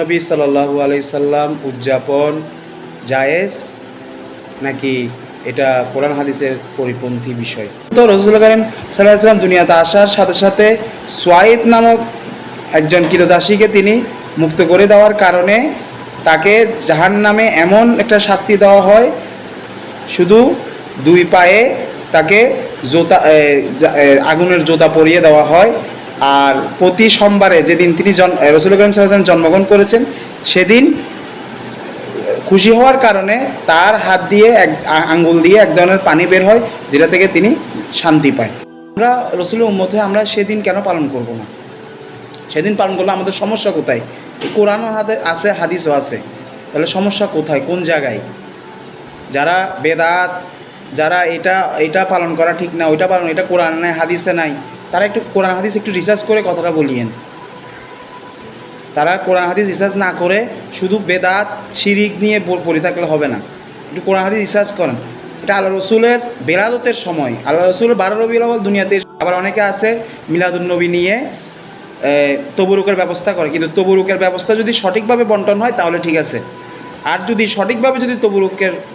নবী সাল্লাল্লাহু আলাইহি সাল্লাম উদযাপন জায়েজ নাকি এটা কোরআন হাদিসের পরিপন্থী বিষয়? তো রাসূল করিম সাল্লাল্লাহু আলাইহি সাল্লাম দুনিয়াতে আসার সাথে সাথে সুয়াইদ নামক একজন কিরদাসীকে তিনি মুক্ত করে দেওয়ার কারণে তাকে জাহান্নামে এমন একটা শাস্তি দেওয়া হয়, শুধু দুই পায়ে তাকে জোতা আগুনের জোতা পরিয়ে দেওয়া হয়। আর প্রতি সোমবারে যেদিন তিনি রাসূল করিম সাল্লাল্লাহু আলাইহি ওয়াসাল্লাম জন্মগ্রহণ করেছেন, সেদিন খুশি হওয়ার কারণে তার হাত দিয়ে আঙ্গুল দিয়ে এক ধরনের পানি বের হয়, যেটা থেকে তিনি শান্তি পায়। আমরা রাসূলের উম্মত হয়ে আমরা সেদিন কেন পালন করব না? সেদিন পালন করলে আমাদের সমস্যা কোথায়? কোরআনও আছে, হাদিসও আছে, তাহলে সমস্যা কোথায়, কোন জায়গায়? যারা বেদাত, যারা এটা পালন করা ঠিক না, ওইটা পালন, এটা কোরআনে নাই, হাদিসে নাই, তারা একটু কোরআন হাদিস একটু রিসার্চ করে কথাটা বলিয়েন। তারা কোরআন হাদিস রিসার্চ না করে শুধু বেদাত শিরিক নিয়ে পড়ে থাকলে হবে না। একটু কোরআন হাদিস রিসার্চ করেন। এটা আল্লাহ রসুলের বেলাদতের সময়, আল্লাহ রসুলের 12 রবিউল আউয়াল দুনিয়াতে। আবার অনেকে আছে মিলাদুন্নবী নিয়ে তবরুকের ব্যবস্থা করে, কিন্তু তবরুকের ব্যবস্থা যদি সঠিকভাবে বন্টন হয় তাহলে ঠিক আছে। আর যদি সঠিকভাবে যদি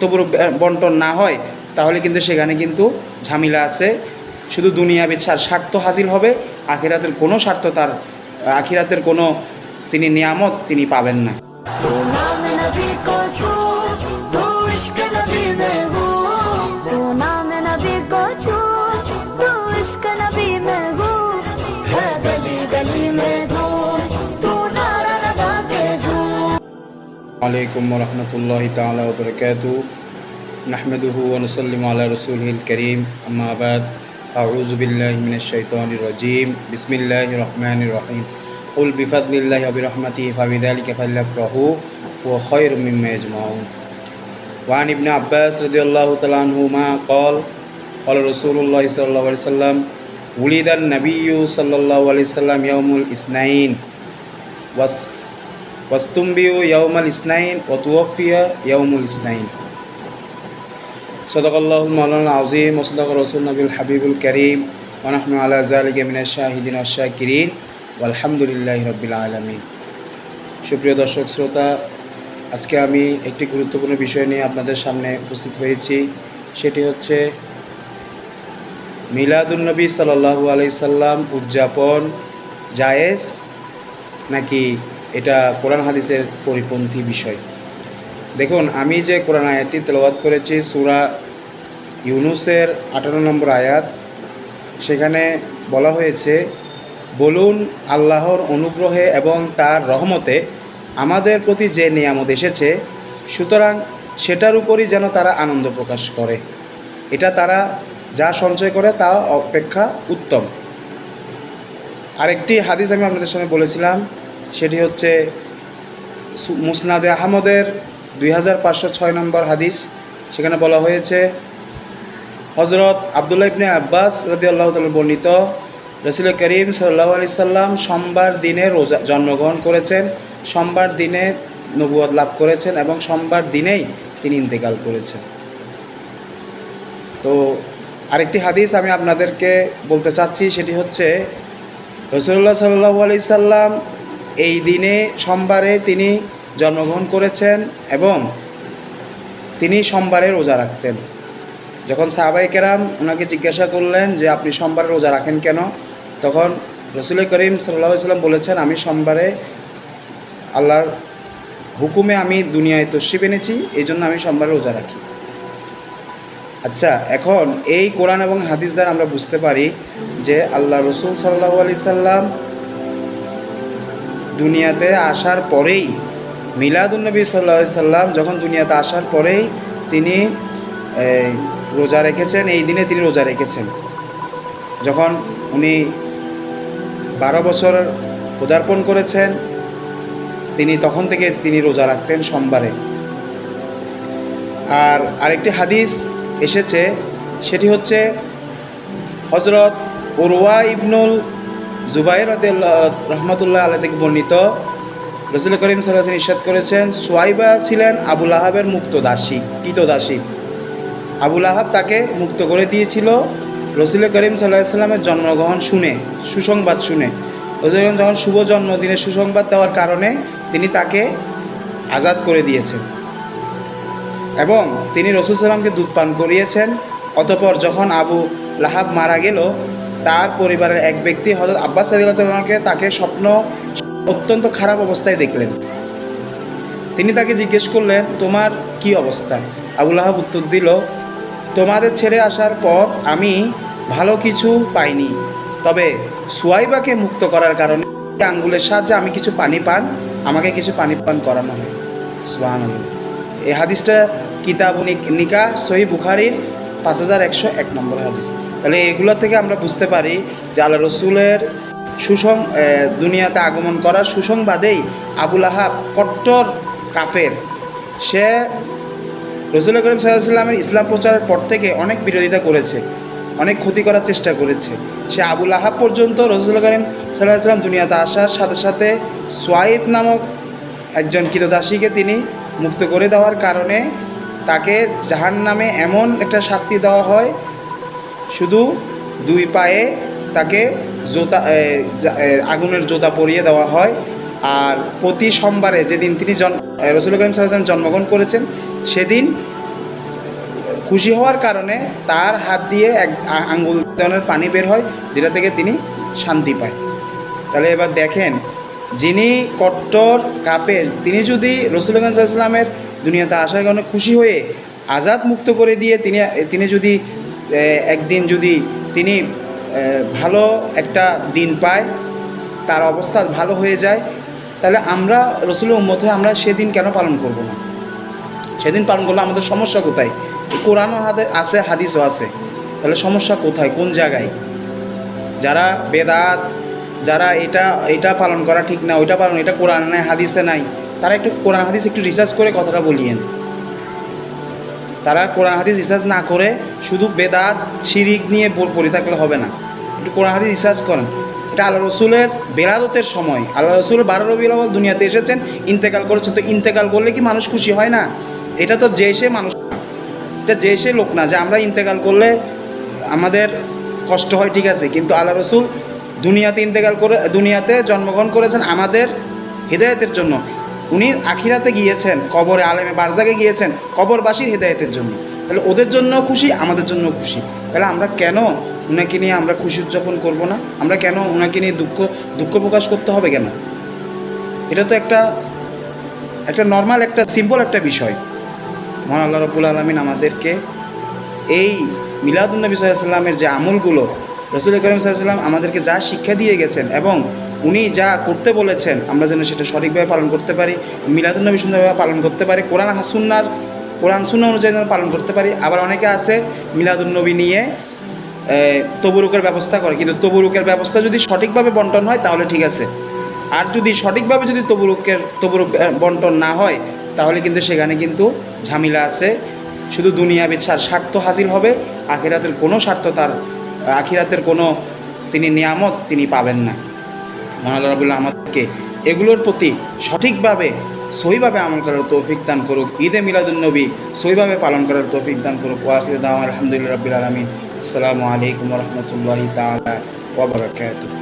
তবরুক বন্টন না হয়, তাহলে কিন্তু সেখানে কিন্তু ঝামেলা আছে। শুধু দুনিয়াবী স্বার্থ হাসিল হবে, আখিরাতের কোনো স্বার্থ, তার আখিরাতের কোনো তিনি নিয়ামত তিনি পাবেন না। আলাইকুম ওয়া রাহমাতুল্লাহি তাআলা ওয়া বারাকাতুহু। নাহমাদুহু ওয়া নুসাল্লিমু আলা রাসূলিল কারীম, আম্মা বাদ। আউযু বিল্লাহি মিনাশ শাইতানির রাজীম। বিসমিল্লাহির রহমানির রহিম। কুল বিফাদলিল্লাহি ওয়া বিরহমাতিহি ফাবিযালিকা ফালইফরাহু ওয়া খায়রুম মিম্মা ইয়াজমাউন। ওয়া আন ইবনে আব্বাস রাদিয়াল্লাহু তাআলা আনহুমা ক্বাল ক্বালা রাসূলুল্লাহি সাল্লাল্লাহু আলাইহি ওয়াসাল্লাম উলিদান নাবিয়্যু সাল্লাল্লাহু আলাইহি ওয়াসাল্লাম ইয়াউমুল ইসনাইন ওয়াস্তুমবিউ ইয়াউমাল ইসনাইন ওয়া তুওয়াফিয়া ইয়াউমুল ইসনাইন। সাদাকাল্লাহুল মাওলানাল আযীম ওয়া সাদাকা রাসূলুন নবিল হাবিবুল কারীম ওয়া নাহনু আলা যালিকা মিনাশ শাহিদিন ওয়াশ শাকিরিন আলহামদুলিল্লাহি রাব্বিল আলামিন। সুপ্রিয় দর্শক শ্রোতা, আজকে আমি একটি গুরুত্বপূর্ণ বিষয় নিয়ে আপনাদের সামনে উপস্থিত হয়েছি। সেটি হচ্ছে মিলাদুন্নবী সাল্লাল্লাহু আলাইহি সাল্লাম উদযাপন জায়েজ নাকি এটা কোরআন হাদিসের পরিপন্থী বিষয়। দেখুন, আমি যে কোরআন আয়াতটি তেলাওয়াত করেছি সূরা ইউনূসের 58 নম্বর আয়াত, সেখানে বলা হয়েছে, বলুন আল্লাহর অনুগ্রহে এবং তার রহমতে আমাদের প্রতি যে নিয়ামত এসেছে, সুতরাং সেটার উপরই যেন তারা আনন্দ প্রকাশ করে। এটা তারা যা সঞ্চয় করে তা অপেক্ষা উত্তম। আরেকটি হাদিস আমি আপনাদের সামনে বলেছিলাম, সেটি হচ্ছে মুসনাদে আহমদের 2506 নম্বর হাদিস। সেখানে বলা হয়েছে, হযরত আব্দুল্লাহ ইবনে আব্বাস রাদিয়াল্লাহু তাআলা বর্ণিত, রাসূল করিম সাল্লাল্লাহু আলাইহি সাল্লাম সোমবার দিনে জন্মগ্রহণ করেছেন, সোমবার দিনে নবুয়ত লাভ করেছেন এবং সোমবার দিনেই তিনি ইন্তেকাল করেছেন। তো আরেকটি হাদিস আমি আপনাদেরকে বলতে চাচ্ছি, সেটি হচ্ছে রাসূলুল্লাহ সাল্লাল্লাহু আলাইহি সাল্লাম এই দিনে সোমবারে তিনি জন্মগ্রহণ করেছেন এবং তিনি সোমবারে রোজা রাখতেন। যখন সাহাবায়ে কেরাম ওনাকে জিজ্ঞাসা করলেন যে আপনি সোমবারে রোজা রাখেন কেন, তখন রাসূল করিম সাল্লাল্লাহু আলাইহি সাল্লাম বলেছেন, আমি সোমবারে আল্লাহর হুকুমে আমি দুনিয়ায় তশরিফ এনেছি, এই জন্য আমি সোমবারে রোজা রাখি। আচ্ছা, এখন এই কোরআন এবং হাদিস দ্বারা আমরা বুঝতে পারি যে আল্লাহ রসুল সাল্লাল্লাহু আলাইহি সাল্লাম দুনিয়াতে আসার পরেই, মিলাদুন্নবী সাল্লাল্লাহু আলাইহি সাল্লাম যখন দুনিয়াতে আসার পরেই তিনি রোজা রেখেছেন, এই দিনে তিনি রোজা রেখেছেন। যখন উনি 12 বছর পদার্পণ করেছেন, তিনি তখন থেকে তিনি রোজা রাখতেন সোমবারে। আর আরেকটি হাদিস এসেছে, সেটি হচ্ছে হযরত উরওয়া ইবনুল জুবাইর রাহমাতুল্লাহ আলাইহি থেকে বর্ণিত, রাসূল করিম সাল্লাল্লাহু আলাইহি ওয়াসাল্লাম ইরশাদ করেছেন, সুয়াইবা ছিলেন আবু লাহাবের কৃতদাসী। আবু লাহাব তাকে মুক্ত করে দিয়েছিল রাসূল করিম সাল্লাল্লাহু আলাইহি ওয়াসাল্লামের জন্মগ্রহণ শুনে, সুসংবাদ শুনে। রসুল যখন শুভ জন্মদিনের সুসংবাদ দেওয়ার কারণে তিনি তাকে আজাদ করে দিয়েছেন এবং তিনি রসুল সাল্লামকে দুধ পান করিয়েছেন। অতঃপর যখন আবু লাহাব মারা গেল, তার পরিবারের এক ব্যক্তি হযরত আব্বাস রাদিয়াল্লাহু তাআলাকে তাকে স্বপ্ন অত্যন্ত খারাপ অবস্থায় দেখলেন। তিনি তাকে জিজ্ঞেস করলেন, তোমার কি অবস্থা? আবু লাহাব উত্তর দিল, তোমাদের ছেড়ে আসার পর আমি ভালো কিছু পাইনি, তবে সুয়াইবাকে মুক্ত করার কারণে আঙ্গুলের সাহায্যে আমি কিছু পানি পান আমাকে কিছু পানি পান করানো হয়। সুবহানাল্লাহ। এই হাদিসটা কিতাবুন নিকাহ সহিহ বুখারীর 5101 নম্বর হাদিস। তাহলে এগুলো থেকে আমরা বুঝতে পারি যে আল্লাহ রসুলের দুনিয়াতে আগমন করার সুসংবাদেই আবু লাহাব কট্টর কাফের। সে রসুল করিম সাল্লাল্লাহু আলাইহি ওয়াসাল্লামের ইসলাম প্রচারের পর থেকে অনেক বিরোধিতা করেছে, অনেক ক্ষতি করার চেষ্টা করেছে। সে আবু লাহাব পর্যন্ত রসুল করিম সাল্লাল্লাহু আলাইহি ওয়াসাল্লাম দুনিয়াতে আসার সাথে সাথে সোয়াইব নামক একজন কৃতদাসীকে তিনি মুক্ত করে দেওয়ার কারণে তাকে জাহান্নামে এমন একটা শাস্তি দেওয়া হয়, শুধু দুই পায়ে তাকে জোতা আগুনের জোতা পরিয়ে দেওয়া হয়। আর প্রতি সোমবারে যেদিন তিনি রসুল করিম সাল্লাল্লাহু আলাইহি ওয়াসাল্লাম জন্মগ্রহণ করেছেন, সেদিন খুশি হওয়ার কারণে তার হাত দিয়ে এক আঙ্গুল ধরনের পানি বের হয়, যেটা থেকে তিনি শান্তি পায়। তাহলে এবার দেখেন, যিনি কট্টর কাফের, তিনি যদি রসুল করিম সাল্লাল্লাহু আলাইহি ওয়াসাল্লামের দুনিয়াতে আসার কারণে খুশি হয়ে আজাদ মুক্ত করে দিয়ে তিনি যদি একদিন যদি তিনি ভালো একটা দিন পায়, তার অবস্থা ভালো হয়ে যায়, তাহলে আমরা রসুলের উম্মত হয়ে আমরা সেদিন কেন পালন করব না? সেদিন পালন করলে আমাদের সমস্যা কোথায়? কোরআনও আছে, হাদিসও আছে, তাহলে সমস্যা কোথায়, কোন জায়গায়? যারা বেদাত, যারা এটা পালন করা ঠিক না, ওইটা পালন, এটা কোরআন নাই হাদিসে নাই, তারা একটু কোরআন হাদিস একটু রিসার্চ করে কথাটা বলিয়েন। তারা কোরআন হাদিস রিসার্চ না করে শুধু বেদাত শিরিক নিয়ে পড়ে থাকলে হবে না, একটু কোরআন হাদিস রিসার্চ করেন। এটা আল্লাহ রসুলের বেলাদতের সময়, আল্লাহ রসুল 12 রবিউল আউয়াল দুনিয়াতে এসেছেন, ইন্তেকাল করেছেন। তো ইন্তেকাল করলে কি মানুষ খুশি হয় না? এটা তো যে সে মানুষ, এটা যে সে লোক না যে আমরা ইন্তেকাল করলে আমাদের কষ্ট হয়, ঠিক আছে, কিন্তু আল্লাহ রসুল দুনিয়াতে জন্মগ্রহণ করেছেন আমাদের হিদায়াতের জন্য। উনি আখিরাতে গিয়েছেন, কবরে আলেমে বারজাকে গিয়েছেন কবরবাসীর হিদায়াতের জন্য। তাহলে ওদের জন্য খুশি, আমাদের জন্য খুশি। তাহলে আমরা কেন ওনাকে নিয়ে আমরা খুশি উদযাপন করব না? আমরা কেন ওনাকে নিয়ে দুঃখ প্রকাশ করতে হবে কেন? এটা তো একটা নর্মাল, একটা সিম্পল একটা বিষয়। মহান আল্লাহ রাব্বুল আলামিন আমাদেরকে এই মিলাদুন নবী সাল্লাল্লাহু আলাইহি ওয়াসাল্লামের যে আমলগুলো, রসুল করিম সাল্লাল্লাহু আলাইহি ওয়াসাল্লাম আমাদেরকে যা শিক্ষা দিয়ে গেছেন এবং উনি যা করতে বলেছেন, আমরা যেন সেটা সঠিকভাবে পালন করতে পারি, মিলাদুন নবী সুন্দরভাবে পালন করতে পারি, কোরআন সুন্নাহ অনুযায়ী যেন পালন করতে পারি। আবার অনেকে আছে মিলাদুন নবী নিয়ে তবরুকের ব্যবস্থা করে, কিন্তু তবরুকের ব্যবস্থা যদি সঠিকভাবে বন্টন হয় তাহলে ঠিক আছে। আর যদি সঠিকভাবে যদি তবরুক বন্টন না হয়, তাহলে কিন্তু সেখানে কিন্তু ঝামেলা আছে। শুধু দুনিয়াবি স্বার্থ হাসিল হবে, আখিরাতের কোনো স্বার্থ, আখিরাতের কোনো তিনি নিয়ামত তিনি পাবেন না। মহান আল্লাহ রাব্বুল আলামিন আমাদেরকে এগুলোর প্রতি সঠিকভাবে সহিভাবে আমল করার তৌফিক দান করুক। ঈদে মিলাদুন নবী সহিভাবে পালন করার তৌফিক দান করুক। ওয়া আখিরু দাওয়ানা আলহামদুলিল্লাহি রাব্বিল আলামিন। আসসালামু আলাইকুম ওয়া রাহমাতুল্লাহি তাআলা ওয়া বারাকাতুহু।